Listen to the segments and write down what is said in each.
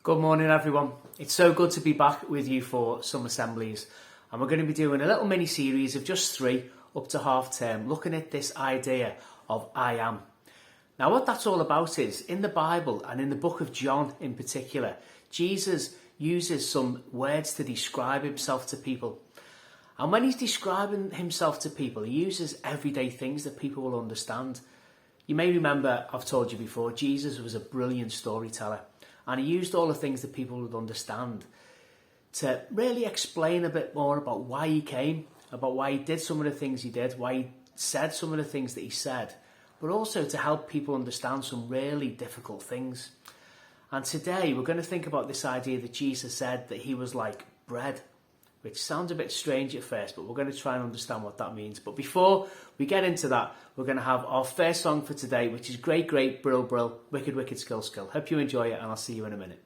Good morning, everyone. It's so good to be back with you for some assemblies. And we're going to be doing a little mini series of just 3 up to half term, looking at this idea of I am. Now, what that's all about is, in the Bible and in the book of John in particular, Jesus uses some words to describe himself to people. And when he's describing himself to people, he uses everyday things that people will understand. You may remember, I've told you before, Jesus was a brilliant storyteller. And he used all the things that people would understand to really explain a bit more about why he came, about why he did some of the things he did, why he said some of the things that he said, but also to help people understand some really difficult things. And today we're going to think about this idea that Jesus said that he was like bread, which sounds a bit strange at first, but we're going to try and understand what that means. But before we get into that, we're going to have our first song for today, which is Great, Great, Brill, Brill, Wicked, Wicked, Skill, Skill. Hope you enjoy it, and I'll see you in a minute.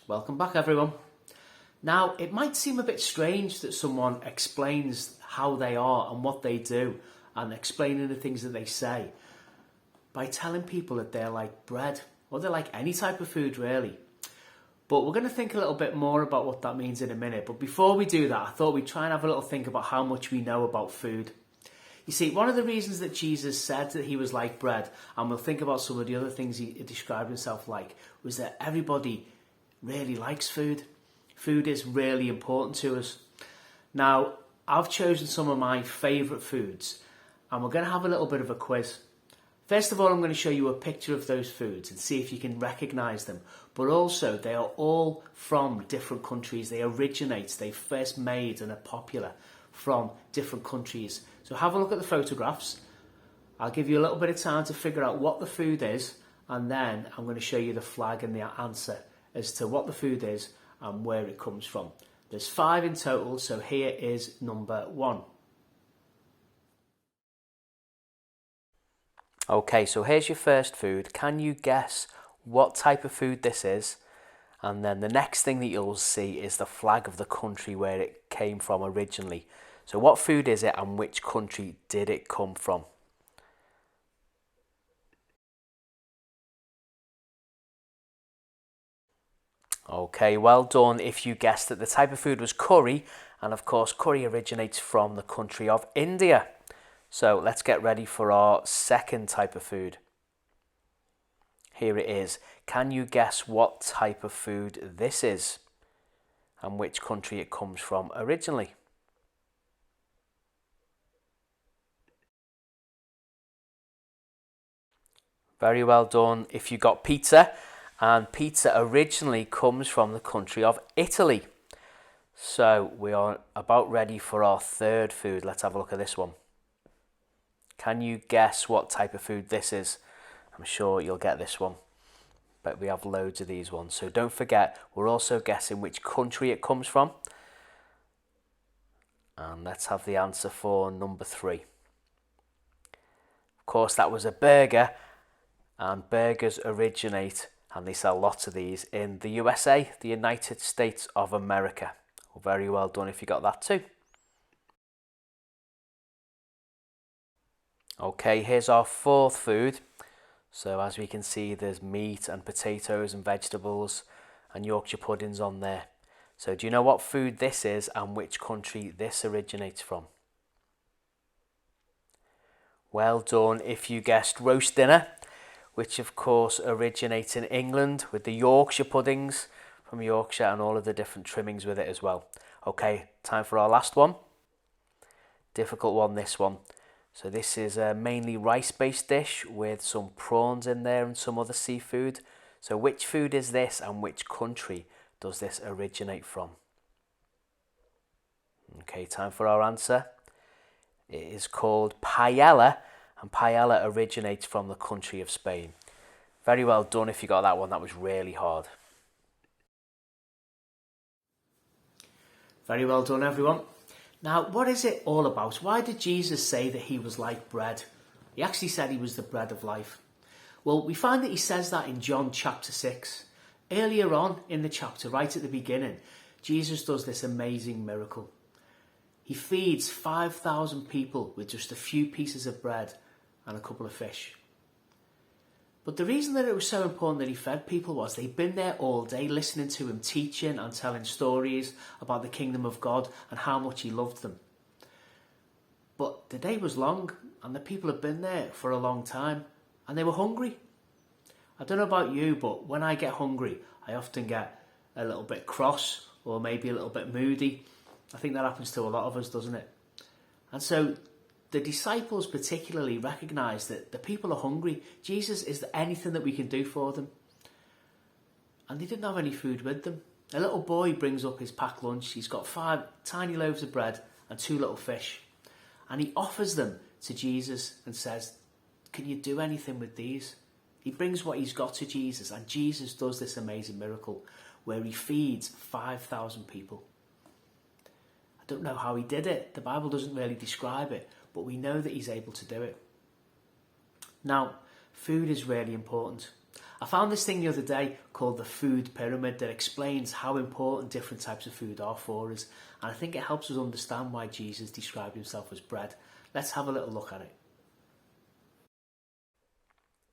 Welcome back, everyone. Now, it might seem a bit strange that someone explains how they are and what they do and explaining the things that they say by telling people that they're like bread, or they're like any type of food, really. But we're going to think a little bit more about what that means in a minute. But before we do that, I thought we'd try and have a little think about how much we know about food. You see, one of the reasons that Jesus said that he was like bread, and we'll think about some of the other things he described himself like, was that everybody really likes food. Food is really important to us. Now, I've chosen some of my favourite foods, and we're going to have a little bit of a quiz. First of all, I'm going to show you a picture of those foods and see if you can recognise them. But also, they are all from different countries. They first made and are popular from different countries. So have a look at the photographs. I'll give you a little bit of time to figure out what the food is, and then I'm going to show you the flag and the answer as to what the food is and where it comes from. There's 5 in total, so here is number 1. Okay, so here's your first food. Can you guess what type of food this is? And then the next thing that you'll see is the flag of the country where it came from originally. So what food is it, and which country did it come from? Okay, well done if you guessed that the type of food was curry, and of course curry originates from the country of India. So let's get ready for our second type of food. Here it is. Can you guess what type of food this is? and which country it comes from originally. Very well done if you got pizza, and pizza originally comes from the country of Italy. So we are about ready for our third food. Let's have a look at this one. Can you guess what type of food this is? I'm sure you'll get this one, but we have loads of these ones. So don't forget, we're also guessing which country it comes from. And let's have the answer for number 3. Of course, that was a burger, and burgers originate, and they sell lots of these, in the USA, the United States of America. Well, very well done if you got that too. Okay, here's our fourth food. So as we can see, there's meat and potatoes and vegetables and Yorkshire puddings on there. So do you know what food this is and which country this originates from? Well done if you guessed roast dinner, which of course originates in England with the Yorkshire puddings from Yorkshire and all of the different trimmings with it as well. Okay, time for our last one. Difficult one, this one. So this is a mainly rice-based dish with some prawns in there and some other seafood. So which food is this and which country does this originate from? Okay, time for our answer. It is called paella, and paella originates from the country of Spain. Very well done if you got that one. That was really hard. Very well done, everyone. Now, what is it all about? Why did Jesus say that he was like bread? He actually said he was the bread of life. Well, we find that he says that in John chapter 6. Earlier on in the chapter, right at the beginning, Jesus does this amazing miracle. He feeds 5,000 people with just a few pieces of bread and a couple of fish. But the reason that it was so important that he fed people was they'd been there all day listening to him teaching and telling stories about the kingdom of God and how much he loved them. But the day was long and the people had been there for a long time and they were hungry. I don't know about you, but when I get hungry, I often get a little bit cross or maybe a little bit moody. I think that happens to a lot of us, doesn't it? And so the disciples particularly recognise that the people are hungry. Jesus, is there anything that we can do for them? And they didn't have any food with them. A little boy brings up his packed lunch. He's got 5 tiny loaves of bread and 2 little fish. And he offers them to Jesus and says, can you do anything with these? He brings what he's got to Jesus, and Jesus does this amazing miracle where he feeds 5,000 people. I don't know how he did it. The Bible doesn't really describe it, but we know that he's able to do it. Now, food is really important. I found this thing the other day called the food pyramid that explains how important different types of food are for us, and I think it helps us understand why Jesus described himself as bread. Let's have a little look at it.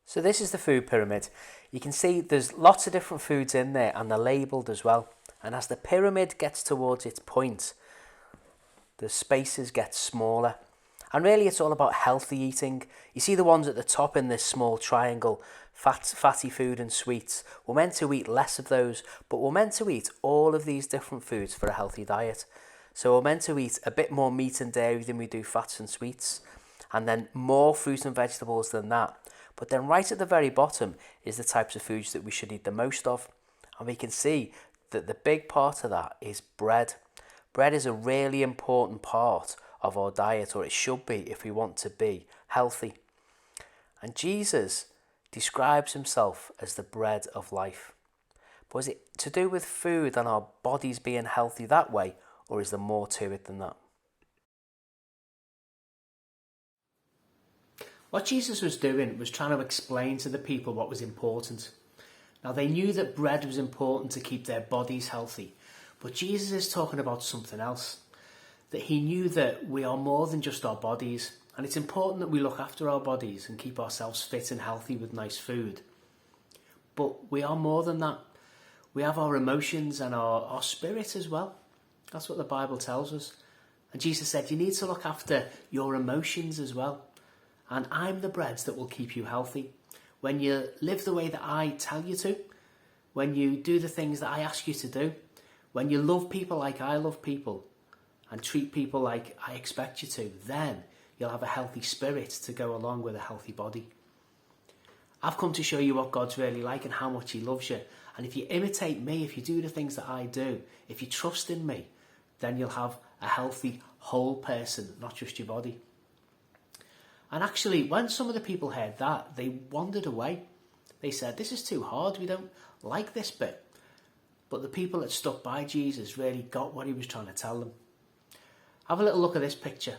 So this is the food pyramid. You can see there's lots of different foods in there and they're labelled as well. And as the pyramid gets towards its point, the spaces get smaller. And really it's all about healthy eating. You see the ones at the top in this small triangle, fatty food and sweets. We're meant to eat less of those, but we're meant to eat all of these different foods for a healthy diet. So we're meant to eat a bit more meat and dairy than we do fats and sweets, and then more fruit and vegetables than that. But then right at the very bottom is the types of foods that we should eat the most of. And we can see that the big part of that is bread. Bread is a really important part of our diet, or it should be if we want to be healthy. And Jesus describes himself as the bread of life. But is it to do with food and our bodies being healthy that way, or is there more to it than that? What Jesus was doing was trying to explain to the people what was important. Now, they knew that bread was important to keep their bodies healthy, but Jesus is talking about something else. That he knew that we are more than just our bodies, and it's important that we look after our bodies and keep ourselves fit and healthy with nice food. But we are more than that. We have our emotions and our spirit as well. That's what the Bible tells us. And Jesus said, you need to look after your emotions as well. And I'm the bread that will keep you healthy. When you live the way that I tell you to, when you do the things that I ask you to do, When you love people like I love people and treat people like I expect you to, then you'll have a healthy spirit to go along with a healthy body. I've come to show you what God's really like and how much he loves you. And if you imitate me, if you do the things that I do, if you trust in me, then you'll have a healthy, whole person, not just your body. And actually, when some of the people heard that, they wandered away. They said, this is too hard, we don't like this bit. But the people that stuck by Jesus really got what he was trying to tell them. Have a little look at this picture.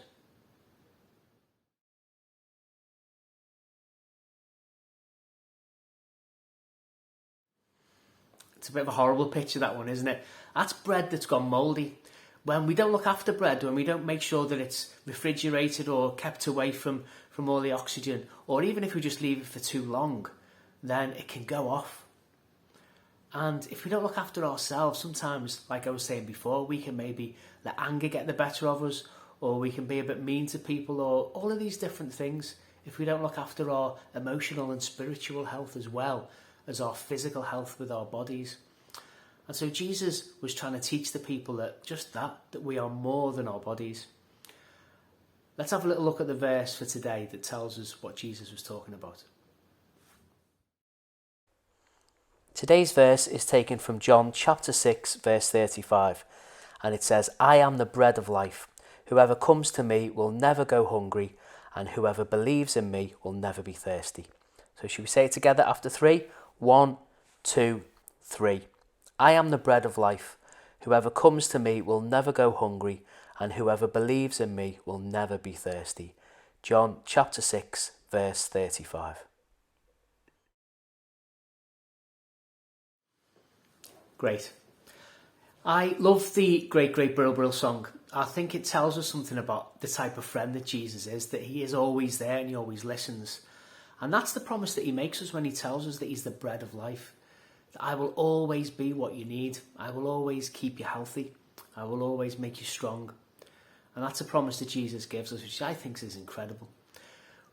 It's a bit of a horrible picture, that one, isn't it? That's bread that's gone mouldy. When we don't look after bread, when we don't make sure that it's refrigerated or kept away from all the oxygen, or even if we just leave it for too long, then it can go off. And if we don't look after ourselves, sometimes, like I was saying before, we can maybe let anger get the better of us, or we can be a bit mean to people, or all of these different things. If we don't look after our emotional and spiritual health as well as our physical health with our bodies. And so Jesus was trying to teach the people that we are more than our bodies. Let's have a little look at the verse for today that tells us what Jesus was talking about. Today's verse is taken from John chapter 6, verse 35. And it says, I am the bread of life. Whoever comes to me will never go hungry, and whoever believes in me will never be thirsty. So should we say it together after 3? 1, 2, 3. I am the bread of life. Whoever comes to me will never go hungry, and whoever believes in me will never be thirsty. John chapter 6, verse 35. Great. I love the Great Great Brill Brill song. I think it tells us something about the type of friend that Jesus is, that he is always there and he always listens. And that's the promise that he makes us when he tells us that he's the bread of life. That I will always be what you need. I will always keep you healthy. I will always make you strong. And that's a promise that Jesus gives us, which I think is incredible.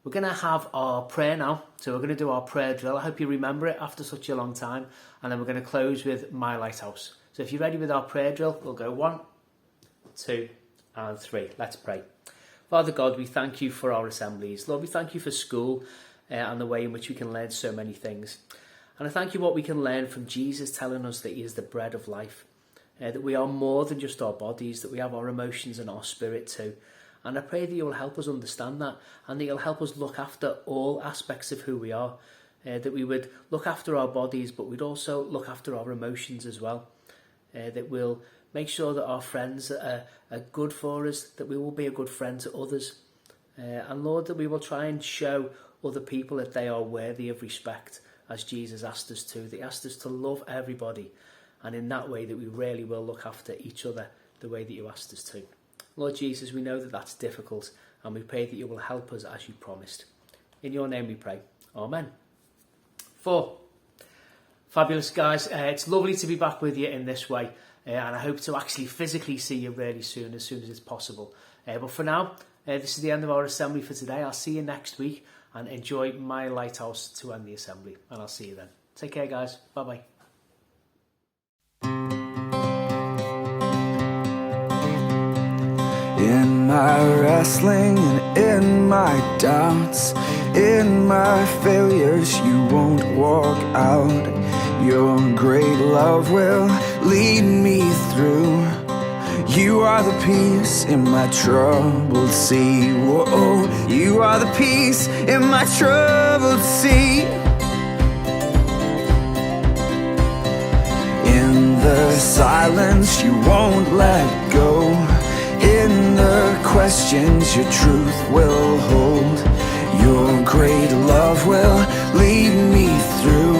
We're going to have our prayer now. So we're going to do our prayer drill. I hope you remember it after such a long time. And then we're going to close with My Lighthouse. So if you're ready with our prayer drill, we'll go 1, 2, and 3. Let's pray. Father God, we thank you for our assemblies. Lord, we thank you for school and the way in which we can learn so many things. And I thank you what we can learn from Jesus telling us that he is the bread of life. That we are more than just our bodies, that we have our emotions and our spirit too. And I pray that you will help us understand that, and that you'll help us look after all aspects of who we are. That we would look after our bodies, but we'd also look after our emotions as well. That we'll make sure that our friends are good for us, that we will be a good friend to others. And Lord, that we will try and show other people that they are worthy of respect, as Jesus asked us to. That he asked us to love everybody, and in that way that we really will look after each other the way that you asked us to. Lord Jesus, we know that that's difficult, and we pray that you will help us as you promised. In your name we pray. Amen. 4. Fabulous, guys. It's lovely to be back with you in this way, and I hope to actually physically see you really soon as it's possible. But for now, this is the end of our assembly for today. I'll see you next week, and enjoy My Lighthouse to end the assembly. And I'll see you then. Take care, guys. Bye-bye. In my wrestling and in my doubts, in my failures, you won't walk out. Your great love will lead me through. You are the peace in my troubled sea. Whoa, you are the peace in my troubled sea. In the silence, you won't let go. In the questions, your truth will hold. Your great love will lead me through.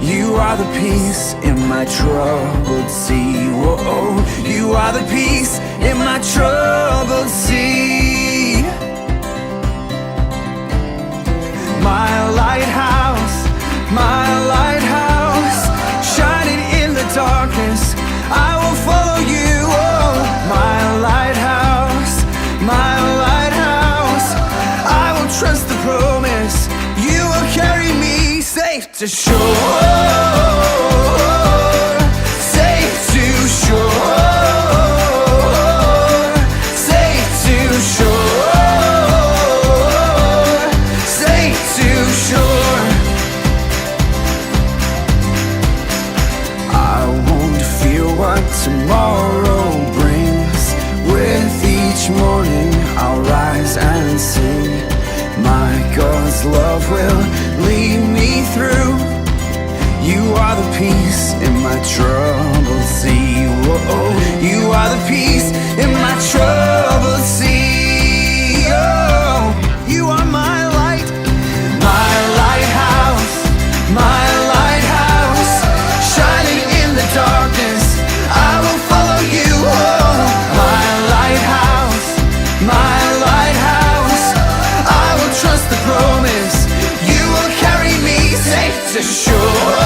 You are the peace in my troubled sea. Whoa, you are the peace in my troubled sea. My lighthouse, shining in the darkness, I will follow you. Oh, my lighthouse, I will trust the promise. You will carry me safe to shore, safe to will lead me through. You are the peace in my troubled sea. Whoa, you are the peace in my troubled sea. Oh, you are my light, my lighthouse, my lighthouse, shining in the darkness. I will follow you. Oh, my lighthouse, my lighthouse. I will trust the promise. You will carry me safe to shore.